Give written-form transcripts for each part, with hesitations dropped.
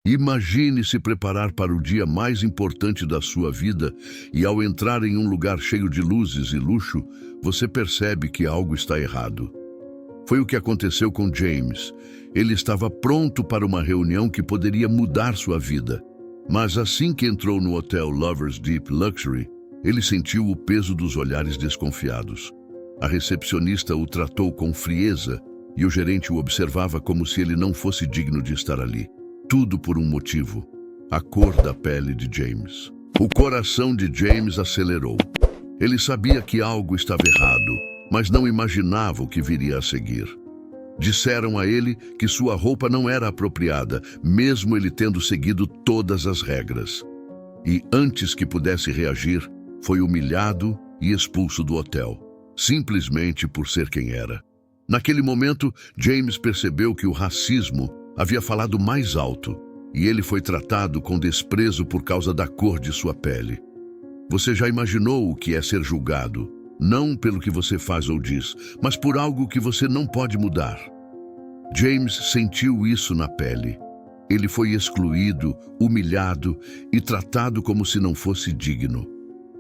Imagine se preparar para o dia mais importante da sua vida e, ao entrar em um lugar cheio de luzes e luxo, você percebe que algo está errado. Foi o que aconteceu com James. Ele estava pronto para uma reunião que poderia mudar sua vida. Mas assim que entrou no hotel Lovers Deep Luxury, ele sentiu o peso dos olhares desconfiados. A recepcionista o tratou com frieza e o gerente o observava como se ele não fosse digno de estar ali. Tudo por um motivo: a cor da pele de James. O coração de James acelerou. Ele sabia que algo estava errado, mas não imaginava o que viria a seguir. Disseram a ele que sua roupa não era apropriada, mesmo ele tendo seguido todas as regras. E antes que pudesse reagir, foi humilhado e expulso do hotel, simplesmente por ser quem era. Naquele momento, James percebeu que o racismo havia falado mais alto, e ele foi tratado com desprezo por causa da cor de sua pele. Você já imaginou o que é ser julgado, não pelo que você faz ou diz, mas por algo que você não pode mudar? James sentiu isso na pele. Ele foi excluído, humilhado e tratado como se não fosse digno.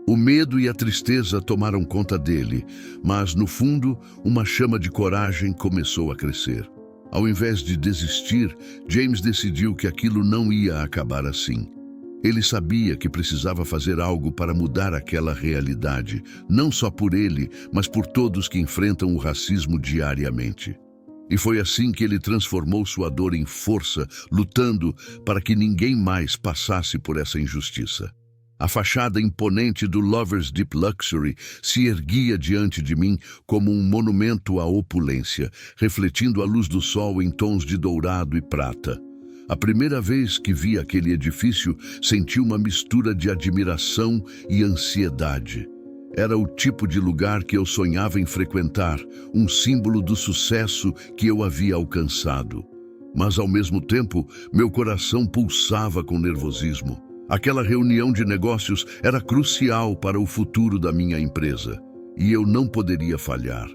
O medo e a tristeza tomaram conta dele, mas, no fundo, uma chama de coragem começou a crescer. Ao invés de desistir, James decidiu que aquilo não ia acabar assim. Ele sabia que precisava fazer algo para mudar aquela realidade, não só por ele, mas por todos que enfrentam o racismo diariamente. E foi assim que ele transformou sua dor em força, lutando para que ninguém mais passasse por essa injustiça. A fachada imponente do Lovers Deep Luxury se erguia diante de mim como um monumento à opulência, refletindo a luz do sol em tons de dourado e prata. A primeira vez que vi aquele edifício, senti uma mistura de admiração e ansiedade. Era o tipo de lugar que eu sonhava em frequentar, um símbolo do sucesso que eu havia alcançado. Mas, ao mesmo tempo, meu coração pulsava com nervosismo. Aquela reunião de negócios era crucial para o futuro da minha empresa, e eu não poderia falhar.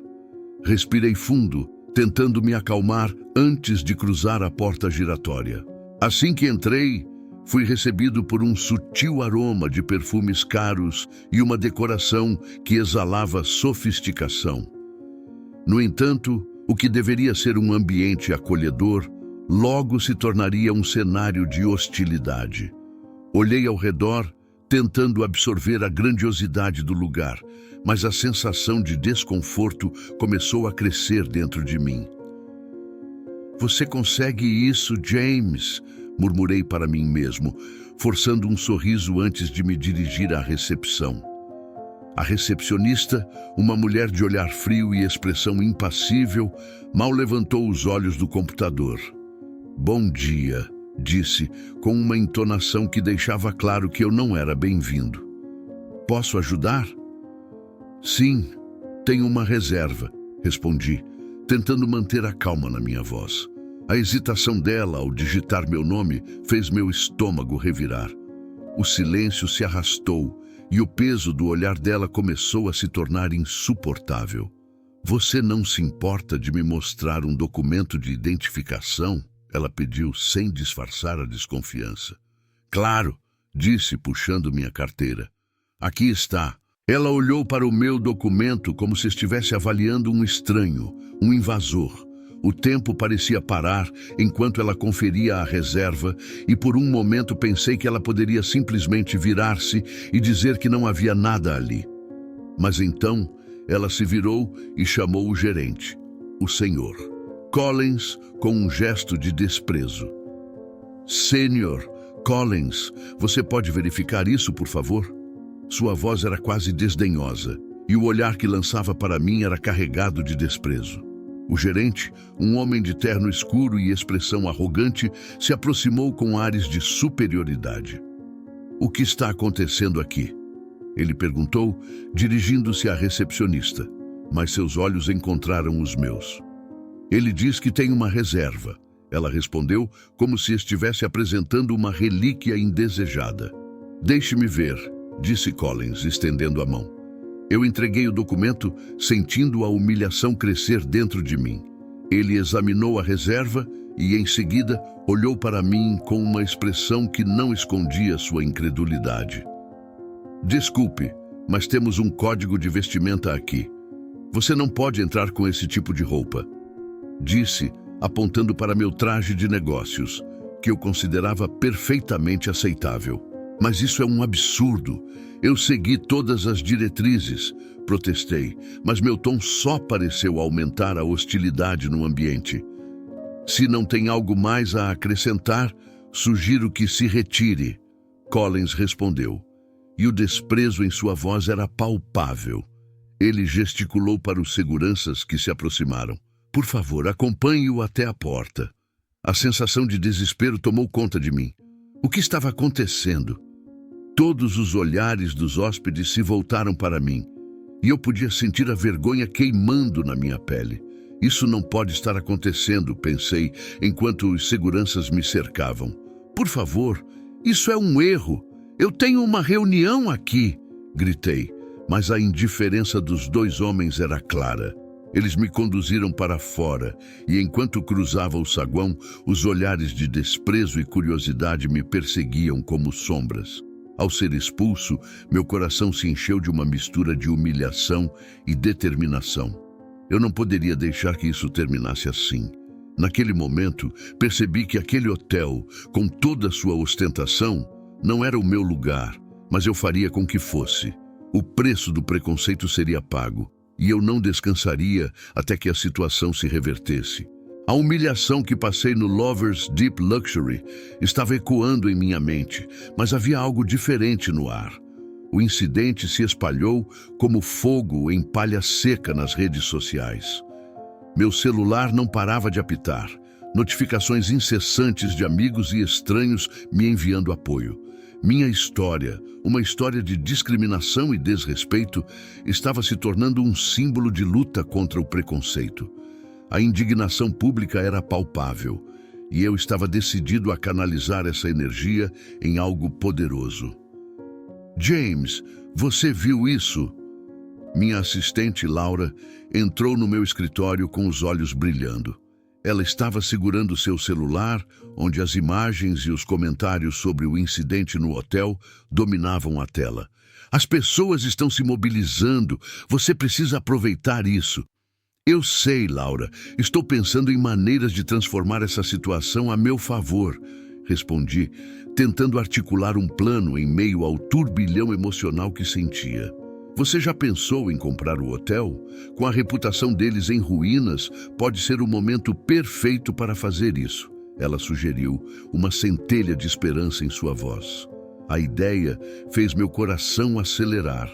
Respirei fundo, tentando me acalmar antes de cruzar a porta giratória. Assim que entrei, fui recebido por um sutil aroma de perfumes caros e uma decoração que exalava sofisticação. No entanto, o que deveria ser um ambiente acolhedor, logo se tornaria um cenário de hostilidade. Olhei ao redor, tentando absorver a grandiosidade do lugar, mas a sensação de desconforto começou a crescer dentro de mim. "Você consegue isso, James?", murmurei para mim mesmo, forçando um sorriso antes de me dirigir à recepção. A recepcionista, uma mulher de olhar frio e expressão impassível, mal levantou os olhos do computador. "Bom dia", disse, com uma entonação que deixava claro que eu não era bem-vindo. "Posso ajudar?" "Sim, tenho uma reserva", respondi, tentando manter a calma na minha voz. A hesitação dela ao digitar meu nome fez meu estômago revirar. O silêncio se arrastou e o peso do olhar dela começou a se tornar insuportável. "Você não se importa de me mostrar um documento de identificação?", ela pediu sem disfarçar a desconfiança. "Claro", disse, puxando minha carteira. "Aqui está." Ela olhou para o meu documento como se estivesse avaliando um estranho, um invasor. O tempo parecia parar enquanto ela conferia a reserva e por um momento pensei que ela poderia simplesmente virar-se e dizer que não havia nada ali. Mas então ela se virou e chamou o gerente, o senhor Collins, com um gesto de desprezo. "Senhor Collins, você pode verificar isso, por favor?" Sua voz era quase desdenhosa, e o olhar que lançava para mim era carregado de desprezo. O gerente, um homem de terno escuro e expressão arrogante, se aproximou com ares de superioridade. "O que está acontecendo aqui?" ele perguntou, dirigindo-se à recepcionista, mas seus olhos encontraram os meus. "Ele diz que tem uma reserva", ela respondeu, como se estivesse apresentando uma relíquia indesejada. "Deixe-me ver", disse Collins, estendendo a mão. Eu entreguei o documento, sentindo a humilhação crescer dentro de mim. Ele examinou a reserva e, em seguida, olhou para mim com uma expressão que não escondia sua incredulidade. Desculpe, mas temos um código de vestimenta aqui. Você não pode entrar com esse tipo de roupa, disse, apontando para meu traje de negócios, que eu considerava perfeitamente aceitável. Mas isso é um absurdo. Eu segui todas as diretrizes, protestei, mas meu tom só pareceu aumentar a hostilidade no ambiente. Se não tem algo mais a acrescentar, sugiro que se retire, Collins respondeu, e o desprezo em sua voz era palpável. Ele gesticulou para os seguranças que se aproximaram. Por favor, acompanhe-o até a porta. A sensação de desespero tomou conta de mim. O que estava acontecendo? Todos os olhares dos hóspedes se voltaram para mim, e eu podia sentir a vergonha queimando na minha pele. Isso não pode estar acontecendo, pensei, enquanto os seguranças me cercavam. Por favor, isso é um erro. Eu tenho uma reunião aqui, gritei, mas a indiferença dos dois homens era clara. Eles me conduziram para fora, e enquanto cruzava o saguão, os olhares de desprezo e curiosidade me perseguiam como sombras. Ao ser expulso, meu coração se encheu de uma mistura de humilhação e determinação. Eu não poderia deixar que isso terminasse assim. Naquele momento, percebi que aquele hotel, com toda a sua ostentação, não era o meu lugar, mas eu faria com que fosse. O preço do preconceito seria pago, e eu não descansaria até que a situação se revertesse. A humilhação que passei no Lovers Deep Luxury estava ecoando em minha mente, mas havia algo diferente no ar. O incidente se espalhou como fogo em palha seca nas redes sociais. Meu celular não parava de apitar, notificações incessantes de amigos e estranhos me enviando apoio. Minha história, uma história de discriminação e desrespeito, estava se tornando um símbolo de luta contra o preconceito. A indignação pública era palpável, e eu estava decidido a canalizar essa energia em algo poderoso. James, você viu isso? Minha assistente, Laura, entrou no meu escritório com os olhos brilhando. Ela estava segurando seu celular, onde as imagens e os comentários sobre o incidente no hotel dominavam a tela. As pessoas estão se mobilizando. Você precisa aproveitar isso. Eu sei, Laura. Estou pensando em maneiras de transformar essa situação a meu favor, respondi, tentando articular um plano em meio ao turbilhão emocional que sentia. Você já pensou em comprar o hotel? Com a reputação deles em ruínas, pode ser o momento perfeito para fazer isso, ela sugeriu, uma centelha de esperança em sua voz. A ideia fez meu coração acelerar.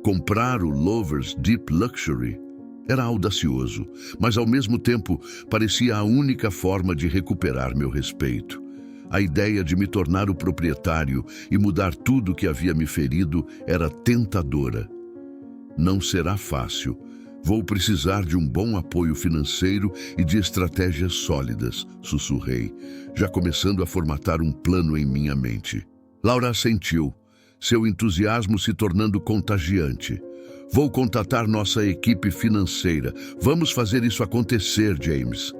Comprar o Lovers Deep Luxury era audacioso, mas ao mesmo tempo parecia a única forma de recuperar meu respeito. A ideia de me tornar o proprietário e mudar tudo que havia me ferido era tentadora. Não será fácil. Vou precisar de um bom apoio financeiro e de estratégias sólidas, sussurrei, já começando a formatar um plano em minha mente. Laura assentiu, seu entusiasmo se tornando contagiante. Vou contatar nossa equipe financeira. Vamos fazer isso acontecer, James.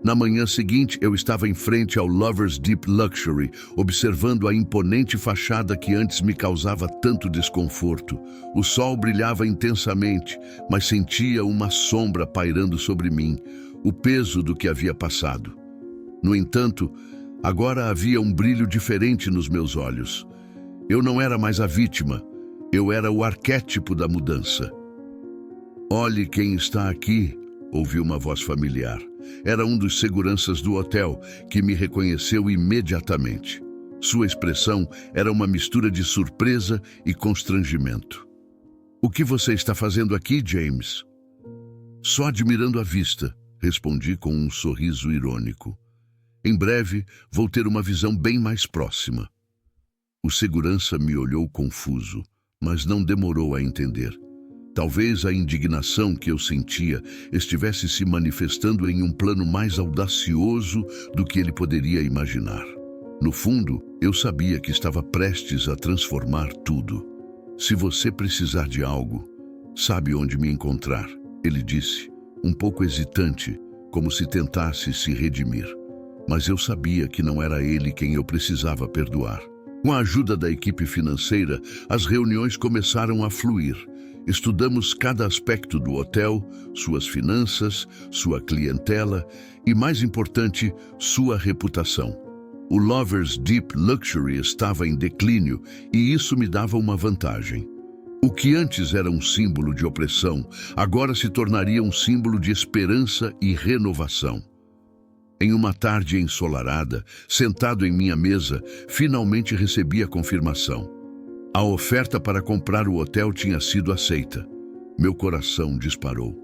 Na manhã seguinte, eu estava em frente ao Lovers Deep Luxury, observando a imponente fachada que antes me causava tanto desconforto. O sol brilhava intensamente, mas sentia uma sombra pairando sobre mim, o peso do que havia passado. No entanto, agora havia um brilho diferente nos meus olhos. Eu não era mais a vítima. Eu era o arquétipo da mudança. Olhe quem está aqui, ouvi uma voz familiar. Era um dos seguranças do hotel, que me reconheceu imediatamente. Sua expressão era uma mistura de surpresa e constrangimento. O que você está fazendo aqui, James? Só admirando a vista, respondi com um sorriso irônico. Em breve, vou ter uma visão bem mais próxima. O segurança me olhou confuso, mas não demorou a entender. Talvez a indignação que eu sentia estivesse se manifestando em um plano mais audacioso do que ele poderia imaginar. No fundo, eu sabia que estava prestes a transformar tudo. Se você precisar de algo, sabe onde me encontrar, ele disse, um pouco hesitante, como se tentasse se redimir. mas eu sabia que não era ele quem eu precisava perdoar. Com a ajuda da equipe financeira, as reuniões começaram a fluir. Estudamos cada aspecto do hotel, suas finanças, sua clientela e, mais importante, sua reputação. O Lovers Deep Luxury estava em declínio e isso me dava uma vantagem. O que antes era um símbolo de opressão, agora se tornaria um símbolo de esperança e renovação. Em uma tarde ensolarada, sentado em minha mesa, finalmente recebi a confirmação. A oferta para comprar o hotel tinha sido aceita. Meu coração disparou.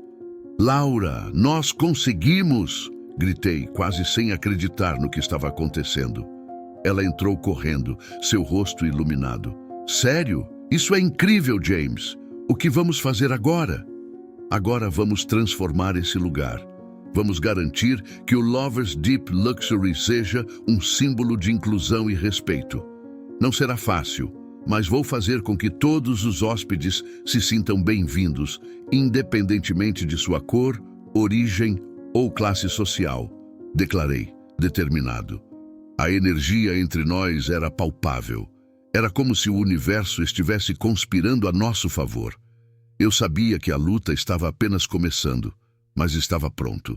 "Laura, nós conseguimos!" Gritei, quase sem acreditar no que estava acontecendo. Ela entrou correndo, seu rosto iluminado. "Sério? Isso é incrível, James! O que vamos fazer agora?" "Agora vamos transformar esse lugar. Vamos garantir que o Lovers Deep Luxury seja um símbolo de inclusão e respeito. Não será fácil, mas vou fazer com que todos os hóspedes se sintam bem-vindos, independentemente de sua cor, origem ou classe social", declarei, determinado. A energia entre nós era palpável. Era como se o universo estivesse conspirando a nosso favor. Eu sabia que a luta estava apenas começando, mas estava pronto.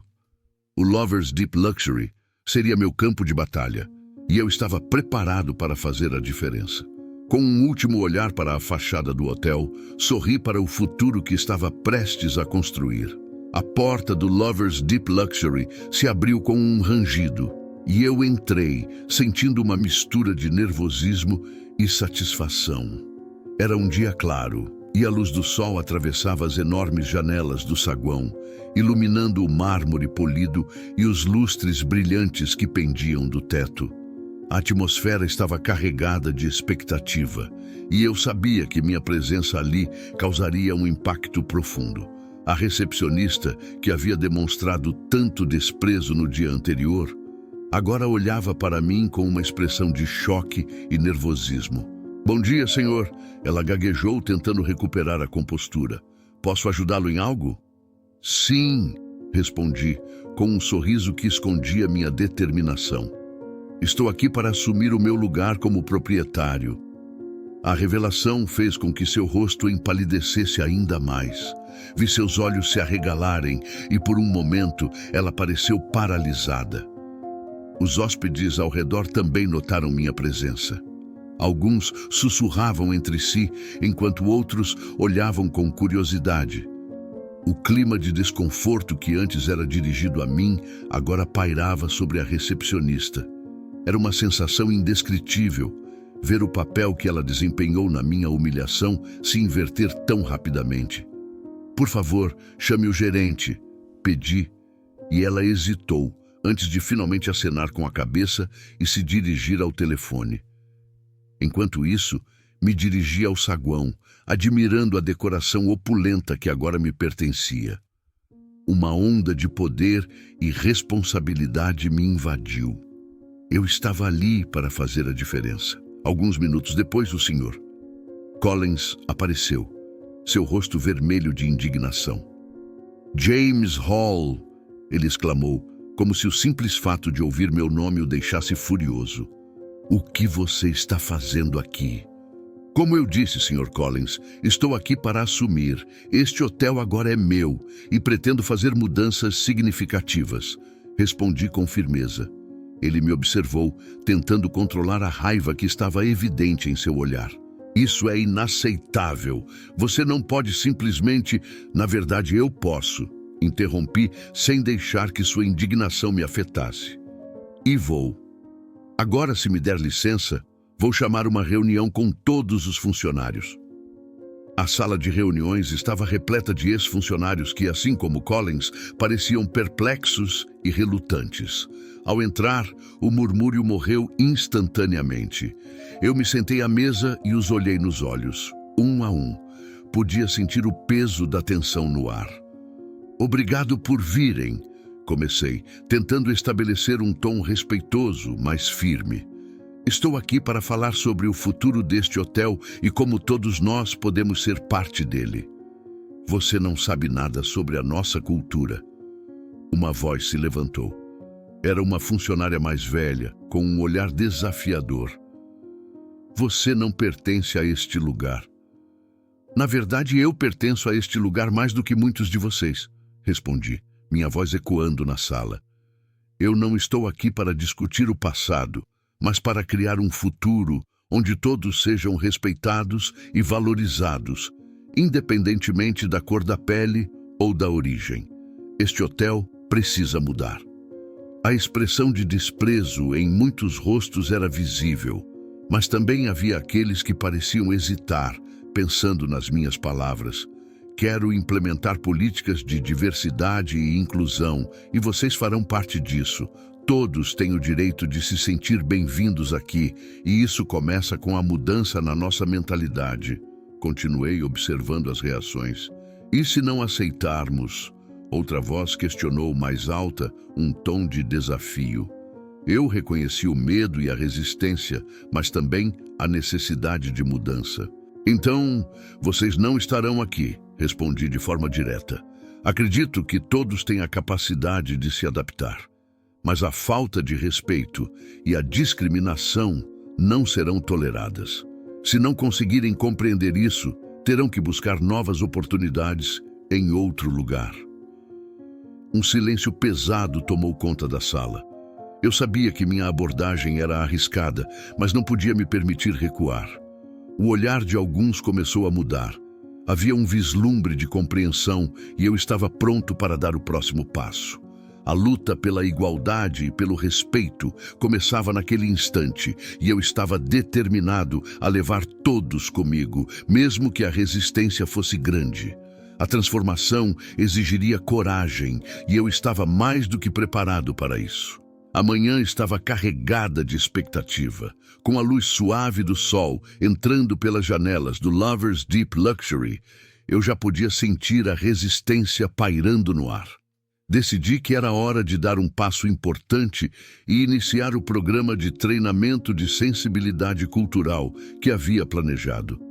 O Lovers Deep Luxury seria meu campo de batalha, e eu estava preparado para fazer a diferença. Com um último olhar para a fachada do hotel, sorri para o futuro que estava prestes a construir. A porta do Lovers Deep Luxury se abriu com um rangido, e eu entrei, sentindo uma mistura de nervosismo e satisfação. Era um dia claro, e a luz do sol atravessava as enormes janelas do saguão, iluminando o mármore polido e os lustres brilhantes que pendiam do teto. A atmosfera estava carregada de expectativa, e eu sabia que minha presença ali causaria um impacto profundo. A recepcionista, que havia demonstrado tanto desprezo no dia anterior, agora olhava para mim com uma expressão de choque e nervosismo. "Bom dia, senhor." Ela gaguejou, tentando recuperar a compostura. "Posso ajudá-lo em algo?" "Sim", respondi, com um sorriso que escondia minha determinação. "Estou aqui para assumir o meu lugar como proprietário." A revelação fez com que seu rosto empalidecesse ainda mais. Vi seus olhos se arregalarem e, por um momento, ela pareceu paralisada. Os hóspedes ao redor também notaram minha presença. Alguns sussurravam entre si, enquanto outros olhavam com curiosidade. O clima de desconforto que antes era dirigido a mim, agora pairava sobre a recepcionista. Era uma sensação indescritível, ver o papel que ela desempenhou na minha humilhação se inverter tão rapidamente. "Por favor, chame o gerente", pedi, e ela hesitou, antes de finalmente acenar com a cabeça e se dirigir ao telefone. Enquanto isso, me dirigi ao saguão, admirando a decoração opulenta que agora me pertencia. Uma onda de poder e responsabilidade me invadiu. Eu estava ali para fazer a diferença. Alguns minutos depois, o Sr. Collins apareceu, seu rosto vermelho de indignação. "James Hall!" ele exclamou, como se o simples fato de ouvir meu nome o deixasse furioso. "O que você está fazendo aqui?" "Como eu disse, Sr. Collins, estou aqui para assumir. Este hotel agora é meu e pretendo fazer mudanças significativas", respondi com firmeza. Ele me observou, tentando controlar a raiva que estava evidente em seu olhar. "Isso é inaceitável. Você não pode simplesmente... Na verdade, eu posso", interrompi, sem deixar que sua indignação me afetasse. "E vou. Agora, se me der licença, vou chamar uma reunião com todos os funcionários." A sala de reuniões estava repleta de ex-funcionários que, assim como Collins, pareciam perplexos e relutantes. Ao entrar, o murmúrio morreu instantaneamente. Eu me sentei à mesa e os olhei nos olhos, um a um. Podia sentir o peso da tensão no ar. "Obrigado por virem", comecei, tentando estabelecer um tom respeitoso, mas firme. "Estou aqui para falar sobre o futuro deste hotel e como todos nós podemos ser parte dele." "Você não sabe nada sobre a nossa cultura." Uma voz se levantou. Era uma funcionária mais velha, com um olhar desafiador. Você não pertence a este lugar. Na verdade, eu pertenço a este lugar mais do que muitos de vocês, respondi, minha voz ecoando na sala. Eu não estou aqui para discutir o passado, mas para criar um futuro onde todos sejam respeitados e valorizados, independentemente da cor da pele ou da origem. Este hotel precisa mudar. A expressão de desprezo em muitos rostos era visível, mas também havia aqueles que pareciam hesitar, pensando nas minhas palavras. Quero implementar políticas de diversidade e inclusão, e vocês farão parte disso. Todos têm o direito de se sentir bem-vindos aqui, e isso começa com a mudança na nossa mentalidade. Continuei observando as reações. E se não aceitarmos? Outra voz questionou mais alta, um tom de desafio. Eu reconheci o medo e a resistência, mas também a necessidade de mudança. Então, vocês não estarão aqui, respondi de forma direta. Acredito que todos têm a capacidade de se adaptar, mas a falta de respeito e a discriminação não serão toleradas. Se não conseguirem compreender isso, terão que buscar novas oportunidades em outro lugar. Um silêncio pesado tomou conta da sala. Eu sabia que minha abordagem era arriscada, mas não podia me permitir recuar. O olhar de alguns começou a mudar. Havia um vislumbre de compreensão e eu estava pronto para dar o próximo passo. A luta pela igualdade e pelo respeito começava naquele instante e eu estava determinado a levar todos comigo, mesmo que a resistência fosse grande. A transformação exigiria coragem e eu estava mais do que preparado para isso. A manhã estava carregada de expectativa. Com a luz suave do sol entrando pelas janelas do Lovers Deep Luxury, eu já podia sentir a resistência pairando no ar. Decidi que era hora de dar um passo importante e iniciar o programa de treinamento de sensibilidade cultural que havia planejado.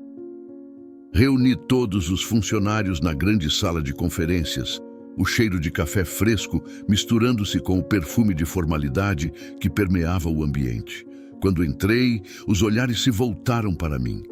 Reuni todos os funcionários na grande sala de conferências, o cheiro de café fresco misturando-se com o perfume de formalidade que permeava o ambiente. Quando entrei, os olhares se voltaram para mim.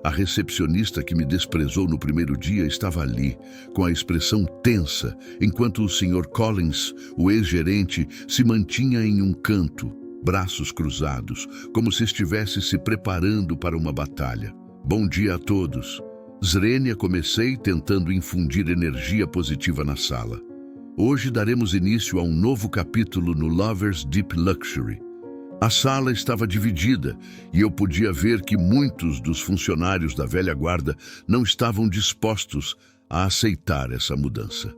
A recepcionista que me desprezou no primeiro dia estava ali, com a expressão tensa, enquanto o Sr. Collins, o ex-gerente, se mantinha em um canto, braços cruzados, como se estivesse se preparando para uma batalha. Bom dia a todos. Zrenia, comecei tentando infundir energia positiva na sala. Hoje daremos início a um novo capítulo no Lovers Deep Luxury. A sala estava dividida e eu podia ver que muitos dos funcionários da velha guarda não estavam dispostos a aceitar essa mudança.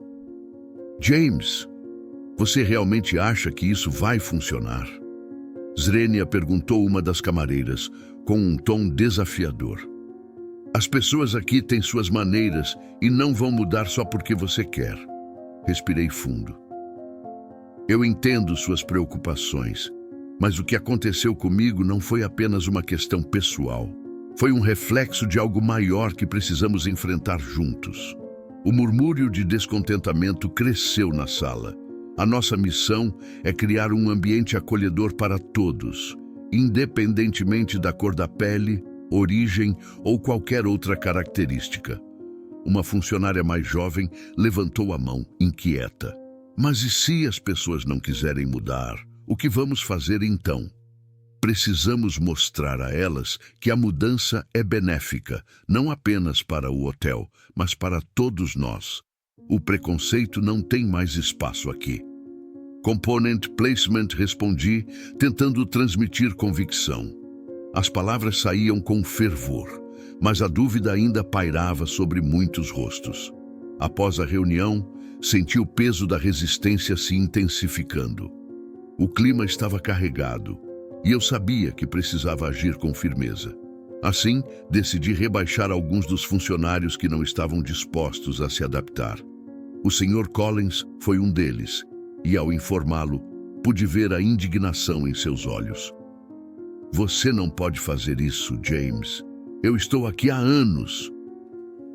James, você realmente acha que isso vai funcionar? Zrenia perguntou uma das camareiras, com um tom desafiador. As pessoas aqui têm suas maneiras e não vão mudar só porque você quer. Respirei fundo. Eu entendo suas preocupações, mas o que aconteceu comigo não foi apenas uma questão pessoal. Foi um reflexo de algo maior que precisamos enfrentar juntos. O murmúrio de descontentamento cresceu na sala. A nossa missão é criar um ambiente acolhedor para todos, independentemente da cor da pele, origem ou qualquer outra característica. Uma funcionária mais jovem levantou a mão, inquieta. Mas e se as pessoas não quiserem mudar? O que vamos fazer então? Precisamos mostrar a elas que a mudança é benéfica, não apenas para o hotel, mas para todos nós. O preconceito não tem mais espaço aqui. Component Placement, respondi, tentando transmitir convicção. As palavras saíam com fervor, mas a dúvida ainda pairava sobre muitos rostos. Após a reunião, senti o peso da resistência se intensificando. O clima estava carregado, e eu sabia que precisava agir com firmeza. Assim, decidi rebaixar alguns dos funcionários que não estavam dispostos a se adaptar. O Sr. Collins foi um deles, e ao informá-lo, pude ver a indignação em seus olhos. Você não pode fazer isso, James. Eu estou aqui há anos.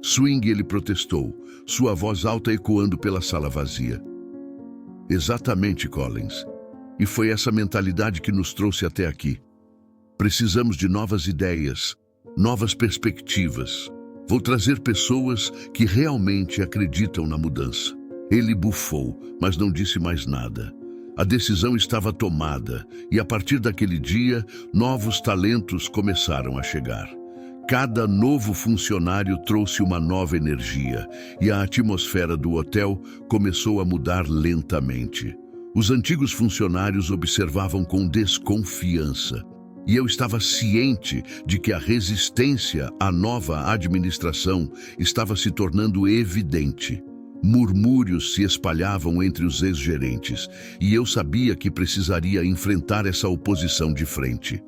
Swing, ele protestou, sua voz alta ecoando pela sala vazia. Exatamente, Collins. E foi essa mentalidade que nos trouxe até aqui. Precisamos de novas ideias, novas perspectivas. Vou trazer pessoas que realmente acreditam na mudança. Ele bufou, mas não disse mais nada. A decisão estava tomada e, a partir daquele dia, novos talentos começaram a chegar. Cada novo funcionário trouxe uma nova energia e a atmosfera do hotel começou a mudar lentamente. Os antigos funcionários observavam com desconfiança e eu estava ciente de que a resistência à nova administração estava se tornando evidente. Murmúrios se espalhavam entre os ex-gerentes e eu sabia que precisaria enfrentar essa oposição de frente.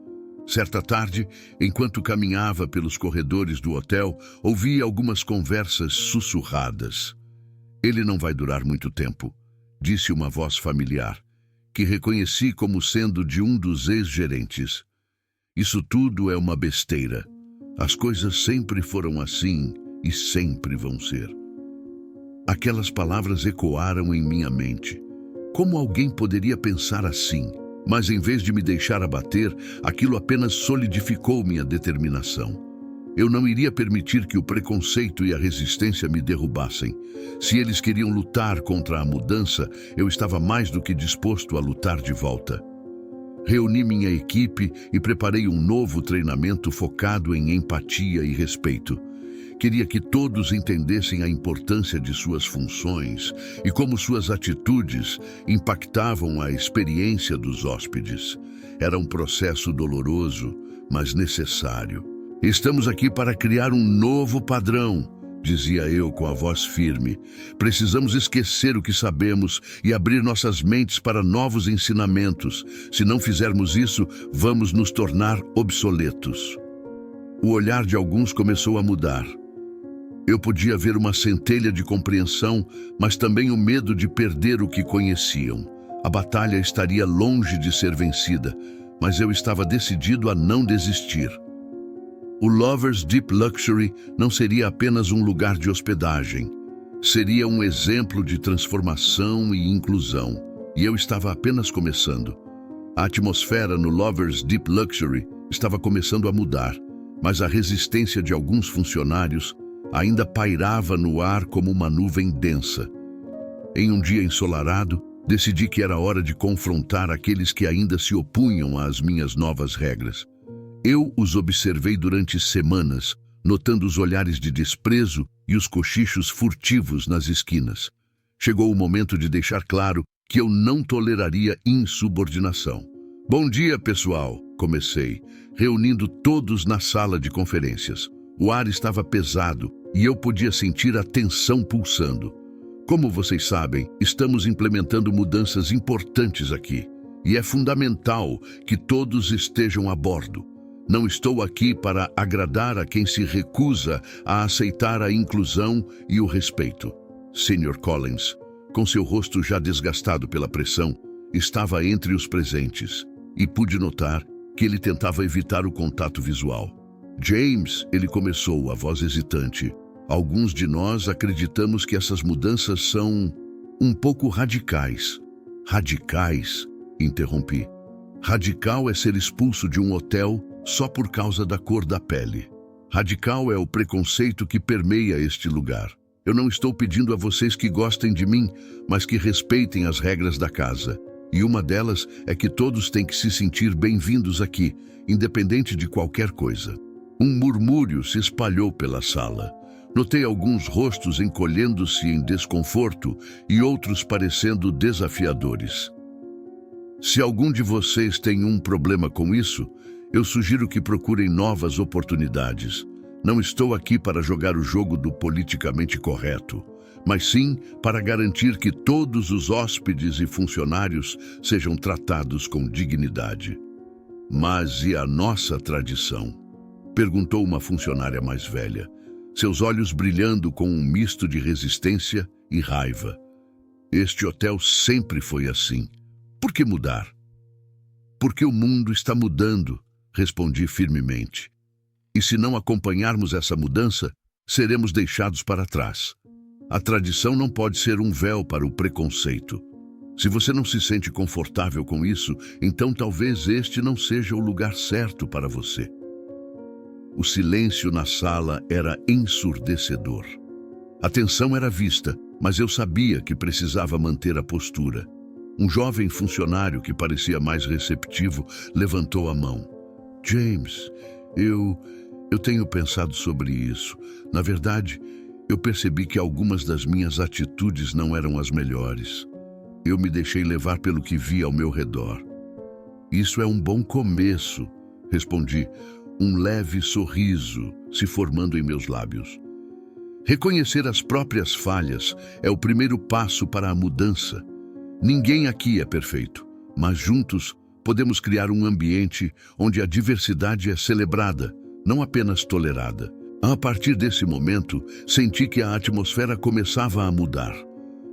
Certa tarde, enquanto caminhava pelos corredores do hotel, ouvi algumas conversas sussurradas. "Ele não vai durar muito tempo", disse uma voz familiar, que reconheci como sendo de um dos ex-gerentes. "Isso tudo é uma besteira. As coisas sempre foram assim e sempre vão ser." Aquelas palavras ecoaram em minha mente. Como alguém poderia pensar assim? Mas em vez de me deixar abater, aquilo apenas solidificou minha determinação. Eu não iria permitir que o preconceito e a resistência me derrubassem. Se eles queriam lutar contra a mudança, eu estava mais do que disposto a lutar de volta. Reuni minha equipe e preparei um novo treinamento focado em empatia e respeito. Queria que todos entendessem a importância de suas funções e como suas atitudes impactavam a experiência dos hóspedes. Era um processo doloroso, mas necessário. "Estamos aqui para criar um novo padrão", dizia eu com a voz firme. "Precisamos esquecer o que sabemos e abrir nossas mentes para novos ensinamentos. Se não fizermos isso, vamos nos tornar obsoletos." O olhar de alguns começou a mudar. Eu podia ver uma centelha de compreensão, mas também o medo de perder o que conheciam. A batalha estaria longe de ser vencida, mas eu estava decidido a não desistir. O Lovers Deep Luxury não seria apenas um lugar de hospedagem. Seria um exemplo de transformação e inclusão. E eu estava apenas começando. A atmosfera no Lovers Deep Luxury estava começando a mudar, mas a resistência de alguns funcionários ainda pairava no ar como uma nuvem densa. Em um dia ensolarado, decidi que era hora de confrontar aqueles que ainda se opunham às minhas novas regras. Eu os observei durante semanas, notando os olhares de desprezo e os cochichos furtivos nas esquinas. Chegou o momento de deixar claro que eu não toleraria insubordinação. "Bom dia, pessoal", comecei, reunindo todos na sala de conferências. O ar estava pesado e eu podia sentir a tensão pulsando. "Como vocês sabem, estamos implementando mudanças importantes aqui, e é fundamental que todos estejam a bordo. Não estou aqui para agradar a quem se recusa a aceitar a inclusão e o respeito." Sr. Collins, com seu rosto já desgastado pela pressão, estava entre os presentes, e pude notar que ele tentava evitar o contato visual. "James", ele começou, a voz hesitante, "alguns de nós acreditamos que essas mudanças são um pouco radicais." "Radicais?", interrompi. "Radical é ser expulso de um hotel só por causa da cor da pele. Radical é o preconceito que permeia este lugar. Eu não estou pedindo a vocês que gostem de mim, mas que respeitem as regras da casa. E uma delas é que todos têm que se sentir bem-vindos aqui, independente de qualquer coisa." Um murmúrio se espalhou pela sala. Notei alguns rostos encolhendo-se em desconforto e outros parecendo desafiadores. "Se algum de vocês tem um problema com isso, eu sugiro que procurem novas oportunidades. Não estou aqui para jogar o jogo do politicamente correto, mas sim para garantir que todos os hóspedes e funcionários sejam tratados com dignidade." "Mas e a nossa tradição?", perguntou uma funcionária mais velha, seus olhos brilhando com um misto de resistência e raiva. "Este hotel sempre foi assim. Por que mudar?" "Porque o mundo está mudando", respondi firmemente. "E se não acompanharmos essa mudança, seremos deixados para trás. A tradição não pode ser um véu para o preconceito." Se você não se sente confortável com isso, então talvez este não seja o lugar certo para você. O silêncio na sala era ensurdecedor. A tensão era vista, mas eu sabia que precisava manter a postura. Um jovem funcionário que parecia mais receptivo levantou a mão. James, eu tenho pensado sobre isso. Na verdade, eu percebi que algumas das minhas atitudes não eram as melhores. Eu me deixei levar pelo que vi ao meu redor. Isso é um bom começo, respondi, um leve sorriso se formando em meus lábios. Reconhecer as próprias falhas é o primeiro passo para a mudança. Ninguém aqui é perfeito, mas juntos podemos criar um ambiente onde a diversidade é celebrada, não apenas tolerada. A partir desse momento, senti que a atmosfera começava a mudar.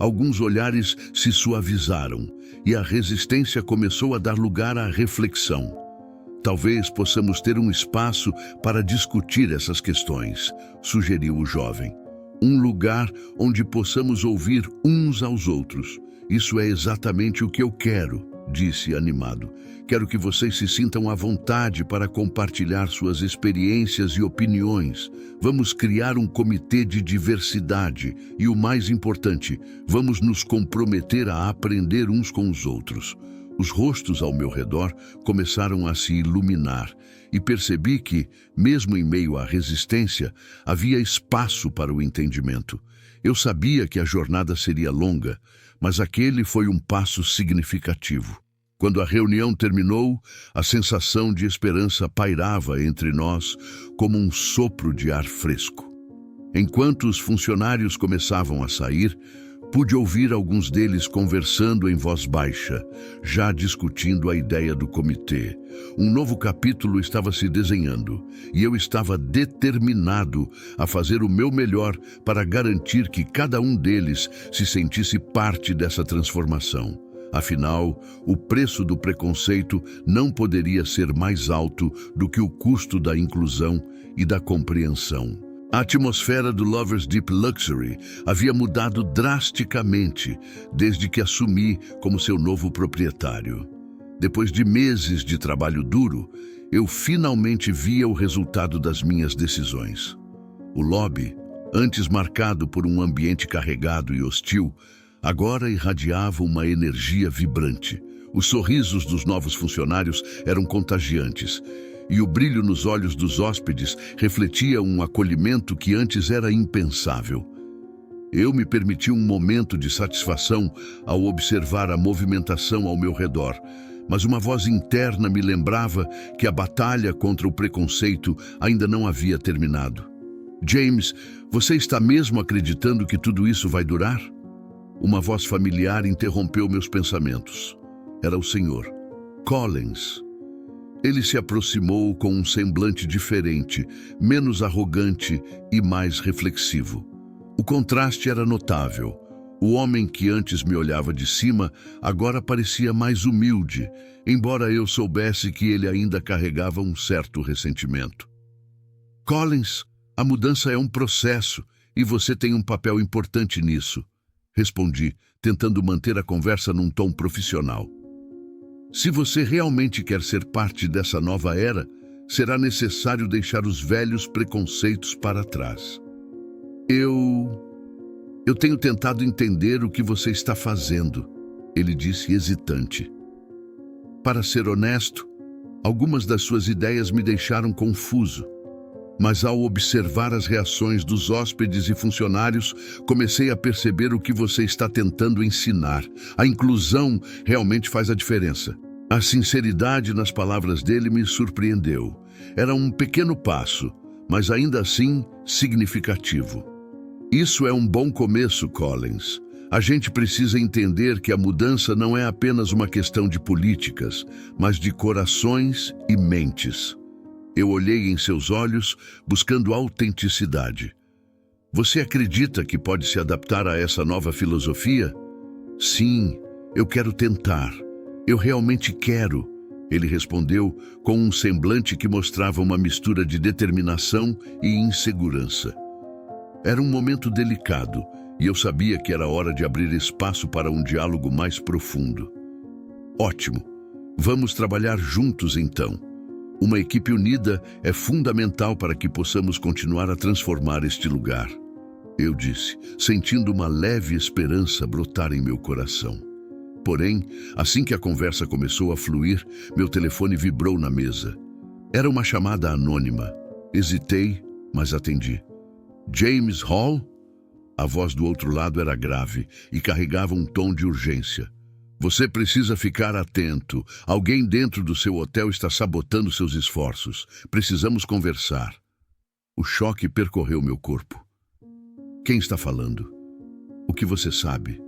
Alguns olhares se suavizaram e a resistência começou a dar lugar à reflexão. Talvez possamos ter um espaço para discutir essas questões, sugeriu o jovem. Um lugar onde possamos ouvir uns aos outros. Isso é exatamente o que eu quero, disse animado. Quero que vocês se sintam à vontade para compartilhar suas experiências e opiniões. Vamos criar um comitê de diversidade e, o mais importante, vamos nos comprometer a aprender uns com os outros. Os rostos ao meu redor começaram a se iluminar e percebi que, mesmo em meio à resistência, havia espaço para o entendimento. Eu sabia que a jornada seria longa, mas aquele foi um passo significativo. Quando a reunião terminou, a sensação de esperança pairava entre nós como um sopro de ar fresco. Enquanto os funcionários começavam a sair, pude ouvir alguns deles conversando em voz baixa, já discutindo a ideia do comitê. Um novo capítulo estava se desenhando e eu estava determinado a fazer o meu melhor para garantir que cada um deles se sentisse parte dessa transformação. Afinal, o preço do preconceito não poderia ser mais alto do que o custo da inclusão e da compreensão. A atmosfera do Lovers Deep Luxury havia mudado drasticamente desde que assumi como seu novo proprietário. Depois de meses de trabalho duro, eu finalmente via o resultado das minhas decisões. O lobby, antes marcado por um ambiente carregado e hostil, agora irradiava uma energia vibrante. Os sorrisos dos novos funcionários eram contagiantes, e o brilho nos olhos dos hóspedes refletia um acolhimento que antes era impensável. Eu me permiti um momento de satisfação ao observar a movimentação ao meu redor, mas uma voz interna me lembrava que a batalha contra o preconceito ainda não havia terminado. James, você está mesmo acreditando que tudo isso vai durar? Uma voz familiar interrompeu meus pensamentos. Era o Sr. Collins. Ele se aproximou com um semblante diferente, menos arrogante e mais reflexivo. O contraste era notável. O homem que antes me olhava de cima agora parecia mais humilde, embora eu soubesse que ele ainda carregava um certo ressentimento. Collins, a mudança é um processo e você tem um papel importante nisso, respondi, tentando manter a conversa num tom profissional. Se você realmente quer ser parte dessa nova era, será necessário deixar os velhos preconceitos para trás. Eu tenho tentado entender o que você está fazendo, ele disse hesitante. Para ser honesto, algumas das suas ideias me deixaram confuso, mas ao observar as reações dos hóspedes e funcionários, comecei a perceber o que você está tentando ensinar. A inclusão realmente faz a diferença. A sinceridade nas palavras dele me surpreendeu. Era um pequeno passo, mas ainda assim significativo. Isso é um bom começo, Collins. A gente precisa entender que a mudança não é apenas uma questão de políticas, mas de corações e mentes. Eu olhei em seus olhos, buscando autenticidade. Você acredita que pode se adaptar a essa nova filosofia? Sim, eu quero tentar. Eu realmente quero, ele respondeu com um semblante que mostrava uma mistura de determinação e insegurança. Era um momento delicado, e eu sabia que era hora de abrir espaço para um diálogo mais profundo. Ótimo! Vamos trabalhar juntos então. Uma equipe unida é fundamental para que possamos continuar a transformar este lugar. Eu disse, sentindo uma leve esperança brotar em meu coração. Porém, assim que a conversa começou a fluir, meu telefone vibrou na mesa. Era uma chamada anônima. Hesitei, mas atendi. James Hall? A voz do outro lado era grave e carregava um tom de urgência. Você precisa ficar atento. Alguém dentro do seu hotel está sabotando seus esforços. Precisamos conversar. O choque percorreu meu corpo. Quem está falando? O que você sabe?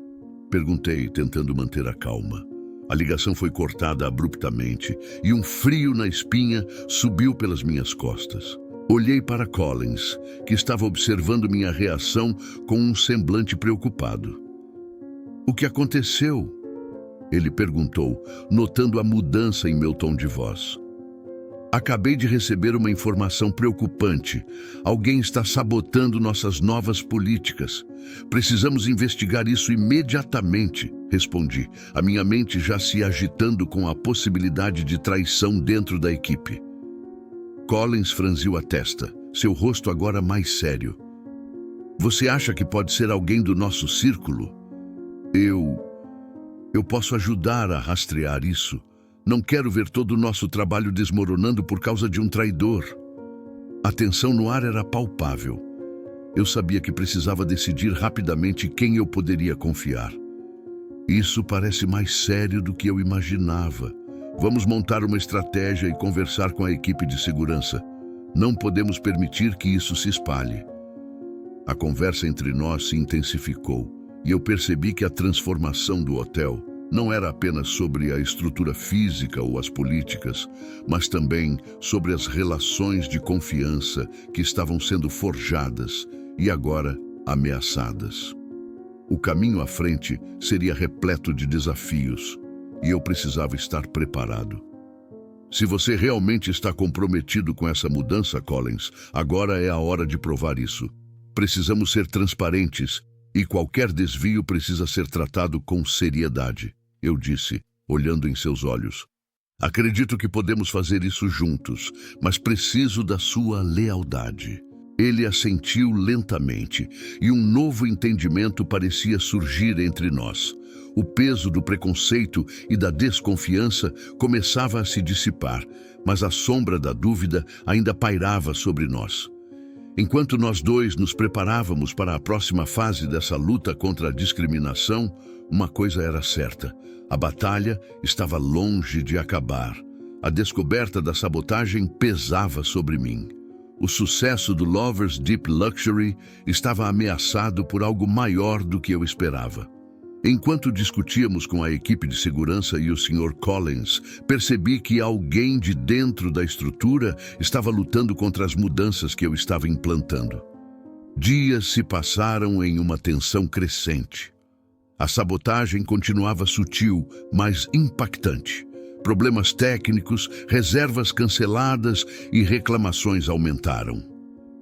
Perguntei, tentando manter a calma. A ligação foi cortada abruptamente e um frio na espinha subiu pelas minhas costas. Olhei para Collins, que estava observando minha reação com um semblante preocupado. O que aconteceu? Ele perguntou, notando a mudança em meu tom de voz. Acabei de receber uma informação preocupante. Alguém está sabotando nossas novas políticas. Precisamos investigar isso imediatamente, respondi, a minha mente já se agitando com a possibilidade de traição dentro da equipe. Collins franziu a testa, seu rosto agora mais sério. Você acha que pode ser alguém do nosso círculo? Eu posso ajudar a rastrear isso. Não quero ver todo o nosso trabalho desmoronando por causa de um traidor. A tensão no ar era palpável. Eu sabia que precisava decidir rapidamente quem eu poderia confiar. Isso parece mais sério do que eu imaginava. Vamos montar uma estratégia e conversar com a equipe de segurança. Não podemos permitir que isso se espalhe. A conversa entre nós se intensificou e eu percebi que a transformação do hotel não era apenas sobre a estrutura física ou as políticas, mas também sobre as relações de confiança que estavam sendo forjadas e agora ameaçadas. O caminho à frente seria repleto de desafios e eu precisava estar preparado. Se você realmente está comprometido com essa mudança, Collins, agora é a hora de provar isso. Precisamos ser transparentes e qualquer desvio precisa ser tratado com seriedade. Eu disse, olhando em seus olhos. Acredito que podemos fazer isso juntos, mas preciso da sua lealdade. Ele assentiu lentamente, e um novo entendimento parecia surgir entre nós. O peso do preconceito e da desconfiança começava a se dissipar, mas a sombra da dúvida ainda pairava sobre nós. Enquanto nós dois nos preparávamos para a próxima fase dessa luta contra a discriminação, uma coisa era certa. A batalha estava longe de acabar. A descoberta da sabotagem pesava sobre mim. O sucesso do Lovers Deep Luxury estava ameaçado por algo maior do que eu esperava. Enquanto discutíamos com a equipe de segurança e o Sr. Collins, percebi que alguém de dentro da estrutura estava lutando contra as mudanças que eu estava implantando. Dias se passaram em uma tensão crescente. A sabotagem continuava sutil, mas impactante. Problemas técnicos, reservas canceladas e reclamações aumentaram.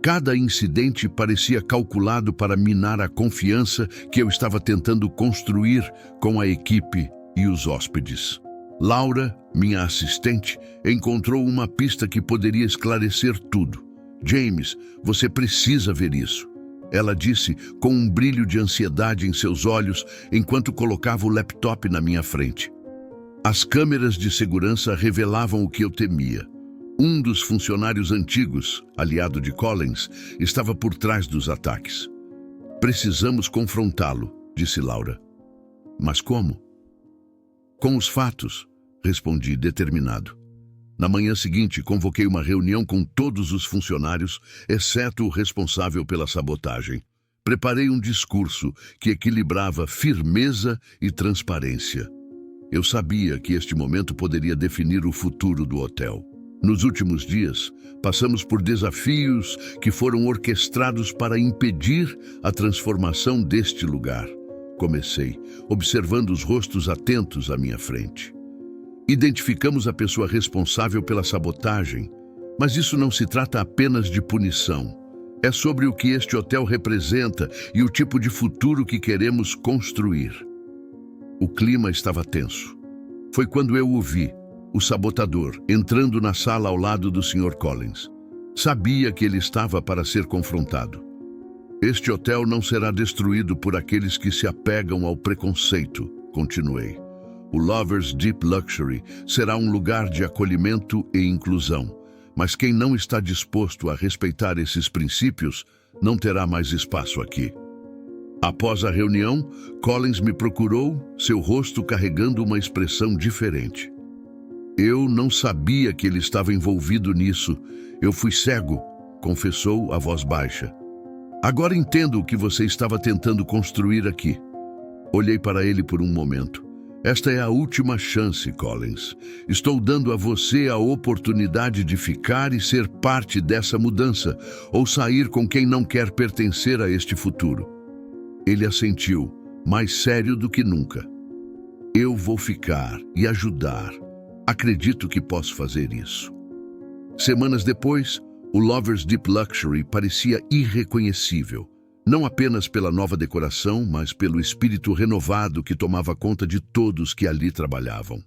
Cada incidente parecia calculado para minar a confiança que eu estava tentando construir com a equipe e os hóspedes. Laura, minha assistente, encontrou uma pista que poderia esclarecer tudo. James, você precisa ver isso. Ela disse com um brilho de ansiedade em seus olhos enquanto colocava o laptop na minha frente. As câmeras de segurança revelavam o que eu temia. Um dos funcionários antigos, aliado de Collins, estava por trás dos ataques. Precisamos confrontá-lo, disse Laura. Mas como? Com os fatos, respondi determinado. Na manhã seguinte, convoquei uma reunião com todos os funcionários, exceto o responsável pela sabotagem. Preparei um discurso que equilibrava firmeza e transparência. Eu sabia que este momento poderia definir o futuro do hotel. Nos últimos dias, passamos por desafios que foram orquestrados para impedir a transformação deste lugar. Comecei, observando os rostos atentos à minha frente. Identificamos a pessoa responsável pela sabotagem, mas isso não se trata apenas de punição. É sobre o que este hotel representa e o tipo de futuro que queremos construir. O clima estava tenso. Foi quando eu o vi, o sabotador, entrando na sala ao lado do Sr. Collins. Sabia que ele estava para ser confrontado. Este hotel não será destruído por aqueles que se apegam ao preconceito, continuei. O Lovers Deep Luxury será um lugar de acolhimento e inclusão, mas quem não está disposto a respeitar esses princípios não terá mais espaço aqui. Após a reunião, Collins me procurou, seu rosto carregando uma expressão diferente. Eu não sabia que ele estava envolvido nisso. Eu fui cego, confessou a voz baixa. Agora entendo o que você estava tentando construir aqui. Olhei para ele por um momento. Esta é a última chance, Collins. Estou dando a você a oportunidade de ficar e ser parte dessa mudança, ou sair com quem não quer pertencer a este futuro. Ele assentiu, mais sério do que nunca. Eu vou ficar e ajudar. Acredito que posso fazer isso. Semanas depois, o Lovers Deep Luxury parecia irreconhecível. Não apenas pela nova decoração, mas pelo espírito renovado que tomava conta de todos que ali trabalhavam.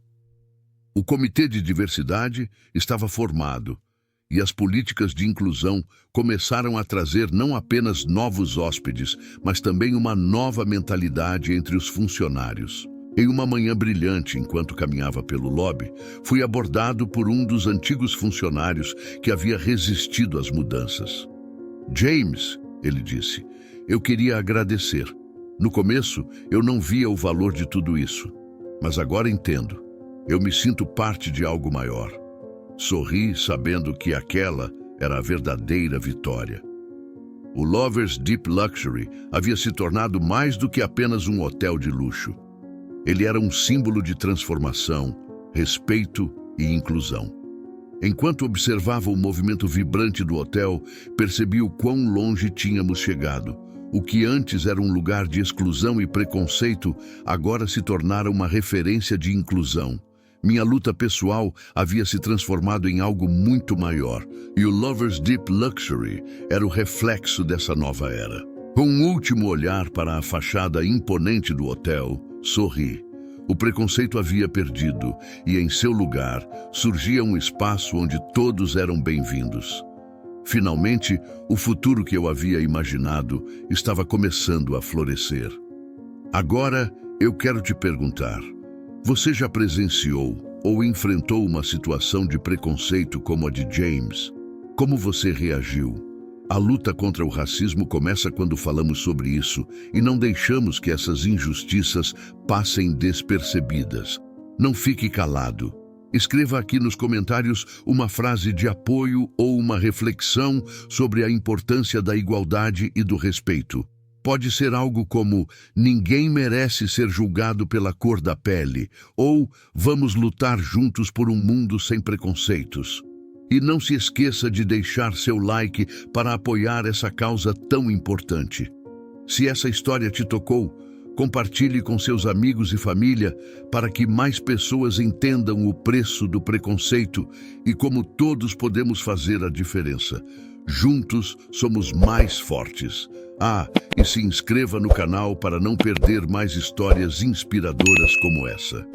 O comitê de diversidade estava formado e as políticas de inclusão começaram a trazer não apenas novos hóspedes, mas também uma nova mentalidade entre os funcionários. Em uma manhã brilhante, enquanto caminhava pelo lobby, fui abordado por um dos antigos funcionários que havia resistido às mudanças. James, ele disse, eu queria agradecer. No começo, eu não via o valor de tudo isso, mas agora entendo. Eu me sinto parte de algo maior. Sorri sabendo que aquela era a verdadeira vitória. O Lovers Deep Luxury havia se tornado mais do que apenas um hotel de luxo. Ele era um símbolo de transformação, respeito e inclusão. Enquanto observava o movimento vibrante do hotel, percebi o quão longe tínhamos chegado. O que antes era um lugar de exclusão e preconceito, agora se tornara uma referência de inclusão. Minha luta pessoal havia se transformado em algo muito maior, e o Lovers Deep Luxury era o reflexo dessa nova era. Com um último olhar para a fachada imponente do hotel, sorri. O preconceito havia perdido, e em seu lugar surgia um espaço onde todos eram bem-vindos. Finalmente, o futuro que eu havia imaginado estava começando a florescer. Agora, eu quero te perguntar, você já presenciou ou enfrentou uma situação de preconceito como a de James? Como você reagiu? A luta contra o racismo começa quando falamos sobre isso e não deixamos que essas injustiças passem despercebidas. Não fique calado. Escreva aqui nos comentários uma frase de apoio ou uma reflexão sobre a importância da igualdade e do respeito. Pode ser algo como ninguém merece ser julgado pela cor da pele ou vamos lutar juntos por um mundo sem preconceitos. E não se esqueça de deixar seu like para apoiar essa causa tão importante. Se essa história te tocou, compartilhe com seus amigos e família para que mais pessoas entendam o preço do preconceito e como todos podemos fazer a diferença. Juntos somos mais fortes. E se inscreva no canal para não perder mais histórias inspiradoras como essa.